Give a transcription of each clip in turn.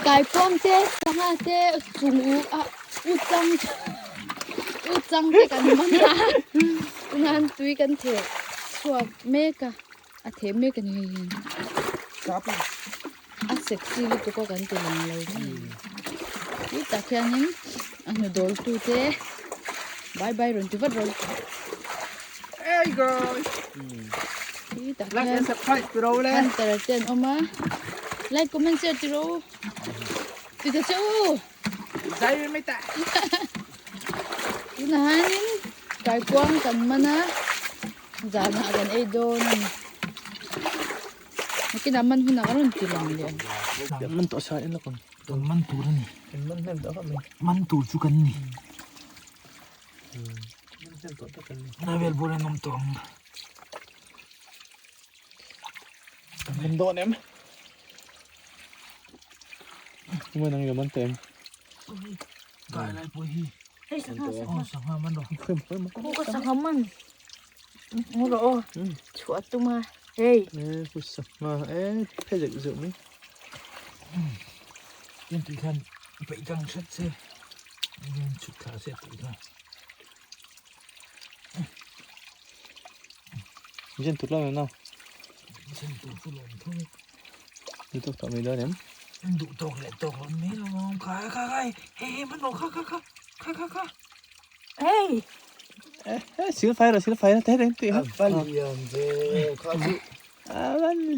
cái phong thế sang à thế sung u trăng thế cái mà nan tui kan thế chua mê cả à thế mê cái nàyครับ à sexy lúc có cái tiền làm lâu này ít ta kia nhá anh đồ tu thế bye bye rồi chú vật rồi Hey guys ít ta like kia and subscribe to đâu đấy anh tara tiền oma like comment share tiro tụi ta chú dây mấy tạ unahanin kay kuang kan mana zana kan ay doon nakinaman ho na karon tilang yanมันต่อสายแล้วก่อน ตัวมันตูนี่ มันนั่นต่อกันนี่ มันตูชุกันนี่ มันนั่นต่อกันนี่ นาเวลบุรีนมตอง มันโดนเอ็มมันนั่งอยู่มันเต็ม กายอะไรปุ้ย ay saka อ๋อสังหามันดอก ขึ้นไปมัน ko saka man muro chuat tuma hey ผู้สักมาเพ่จะจุดนี้ ยันตีกันไปกังชัดเซ่ยันชุดขาเสียตีกัน ยันทุกแล้วเนาะ ฉันตูฟุลงทุ่ง นี่ทุกต่อไม่ได้เอ็ม ดูตกเลยตกแล้วไม่ลงขายเฮ้ยมันลงค่ะ hey สีไฟหรอสีไฟนะเท่เองตีฮะ Avalian de kazu.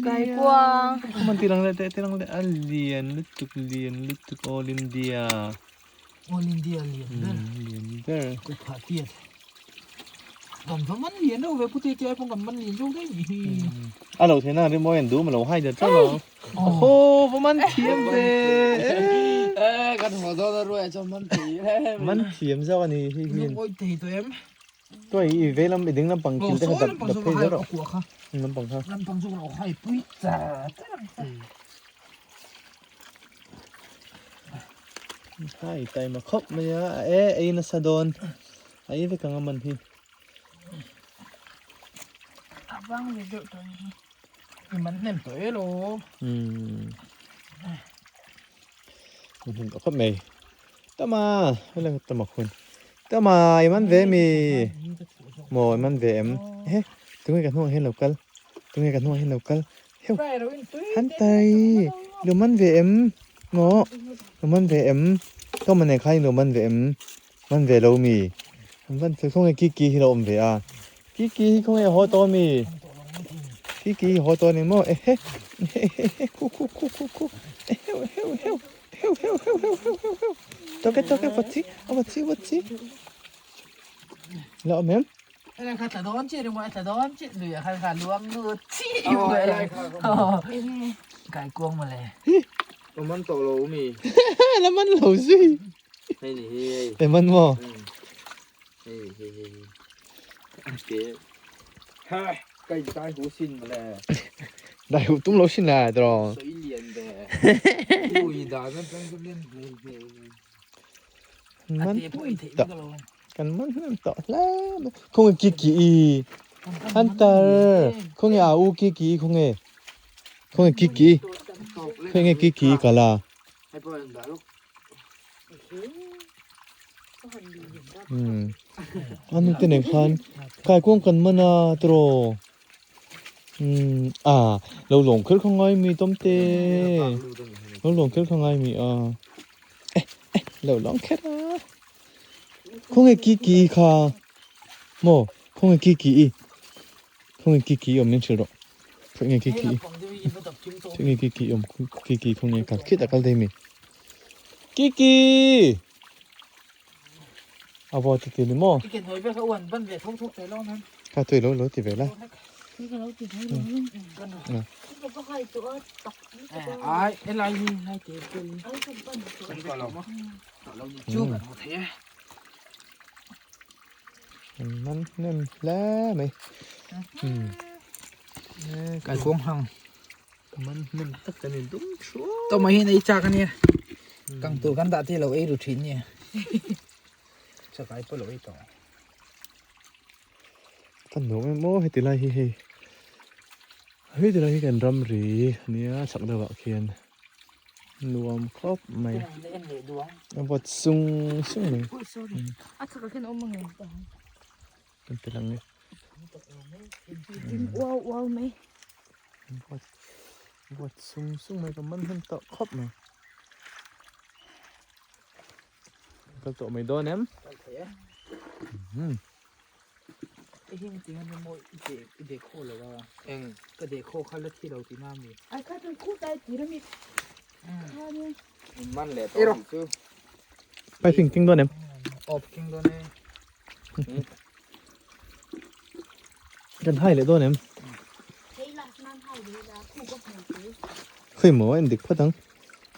kay kuang มันตีรังเลยตีรังเลยเลียนลุตุกออลินเดีย All India lian. เลียนเดอร์ Ku phatiet. Gan fa man lian đâu về puti ti ai phong gan man lian đâu đấy. เราเทน่าได้มอยันดูมันเราให้เดี๋ยวเจ้าเราโอ้โหมันเทียมเลย Gan ho do da ruai cho man ti. มันเทียมเจ้าอันนี้ที่ Nó oi ti to em. ตัวอีเวลาไปดึงน้ำปังกินได้ดับ Pang ดับ so เพล hai แล้วหรอ ku kha. น้ำปังครับ Gan pang so lo hai pui ta. ใช่ใจมาครบมาเนี่ยไอ้นัสดอนไอ้ไปกังมันพี่ abang duduk tu ni Man nem to e lo. มันถึงก็ครบไหมต่อมาอะไรต่อมาคนต่อมาไอ้มันเวมีหมอมันเวมเฮ้ตรงนี้กันหัวเห็นเรากันตรงนี้กันหัวเห็นเรากันเฮ้ Rai ro in tui. หันไตหรือมันเวมหมอหรือมันเวมต้องมันในใครหรือมันเวมมันเวเรามีมันคือคงไอ้กิ๊กที่เราอมเวอ่ะกิ๊กคงไอ้หัวโตมีกิ๊กหัวโตนี่หมอเฮ้คุtoque bati lo mem Ai kha ta don chi rồi ta don chi lửa kha luang nu chiอยู่เลยCái cuông mà lè. มันโตโลมี แล้วมันเหลาสิ ให้นี่เฮ้ย แต่มันบ่ เฮ้ยเก๋เฮ้ยใกล้ตายหูสิ้นมาแล้ว ได้ตุ้มเหลาสินะตรอ สวยเลียนแต่อุ้ยด่ามันเป็นเล่นหูเก๋ มัน Ati po iteต่อ ito lo. กันมันต่อแล้วคงกิกิฮันเตอร์คงอาอูกิกิคงกิกิคงกิกิกะลา ให้พ่อด่าลูก อันนี้เป็นคันกายกวงกันมันตรอเราหลงขึ้นข้างไงมีต้มเตเราหลงขึ้นข้างไงมีเราลองแค่ละคงกิค่ะโมคงกิอมนี่เชื่อหรอคงกิ Pang di iba tap kim to. คงกิอมกิคงกัดคิดอะไรได้มีกิเอาบอติดนี่โม Ikin hoy ba ka wan ban ve thok thok te lo nan. ข้าตัวเราติดไปละ ni kalau tidak ni ko ba kay tu tak Ai, cái này ni hai te pen. ay kanฉันก็ลอง Lo ni chu kan mo the. มันนั่นแล้วไหม Cái cuông hang. มันนั่นตักกันนี่ดุ้งชัว To mai hin ai cha kan ni. Kang tu kan da ti lo ei ru thin ni. Sa kai po lo ei to. ท่านหนูไม่โม้ให้ติลายเฮ้ยติลายกันรำรีเนี่ยสักเดือบเขียน รวมครบไหม เล่นเลยดวง แล้วบดซุงซุงไหม อุ้ย sorry อ่ะถ้าก็แค่เอามาเงินต่อ เป็นไปลังเลย ว้าวว้าวไหม บดซุงซุงไหมก็มันเพิ่มต่อครบไหมก็ต่อไม่โดนเอ็ม ไอ้ที่จริงๆมันโมเดโคเลยว่าก็เดโคเขาเลือกที่เราที่น้ามี ไอ้ข้าจะคู่ใจจีนมีข้าเนี่ย มันแหละตัวซื้อ ไปถึงจริงโดนเอ็ม อบกิงตัวนี้ กันไทยเลยโดนเอ็ม เฮ้ยละนั่นให้ดีละคู่ก็ให้ดี เคยหมอเอ็มเด็กพอดัง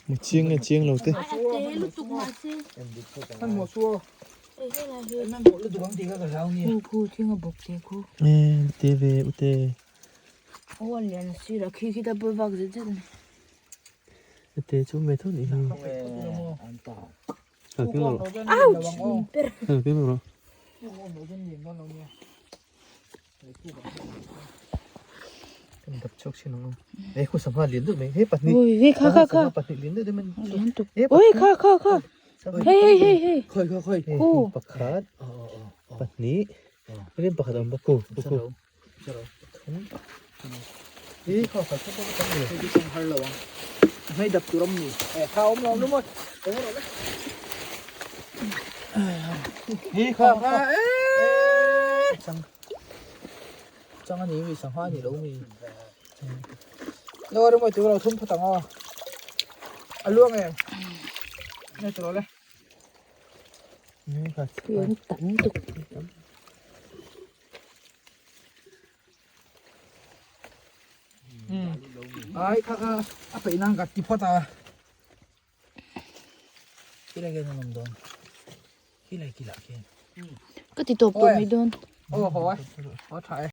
หมดเชียงไงเชียงเราเต้ ไอ้เจ๊ลูกตุกมาสิ มันหมดซัว เอ้ยอะไรเฮ้ย มันหมดแล้วดวงดีก็กับเราเนี่ย คู่ที่งบอกเจ๊คู่ เตเวอุเต โอ้เรียนสิละขี้ขี้ตาบุบักจะเจน เตจุ่มไปทุนอีก อันต่อ เออขึ้นมาหรอ อ้าวระวังโอ้ เออขึ้นมาหรอ โอ้หนูจะหนีบ้านเราเนี่ย กันกับโชคชิโนเอ้คุณสัมภาษณ์เรียนด้วยไหมเฮ้ยปัดนี้ โอ้ยเฮ้ยข้า ปัดนี้เรียนด้วยได้มัน เรียนตุกโอ้ยข้าเฮ้ยเฮ้ย ค่อย ปักขาด อ๋อ ปัดนี้เล่นปักขาดบักกูบักกู นี่เขาใส่ชุดต้องตั้งเลย ที่ต้องให้ระวังให้ดับตัวมีเข้าเราทั้งหมดนี่ข้าจังอันนี้มีสังหารนี่เรามีแล้วเราไม่ตัวเราทุ่มพลังอ่ะอ่ะล่วงเองนี่ตัวเลย นี่ค่ะ เรียนตันตุก ไอ้ข้าไปนั่งกับที่พ่อตาที่ไรกันน้ำดองที่ไรกี่หลักเอง ก็ติดตัวปนไม่โดน โอ้โหขอถ่าย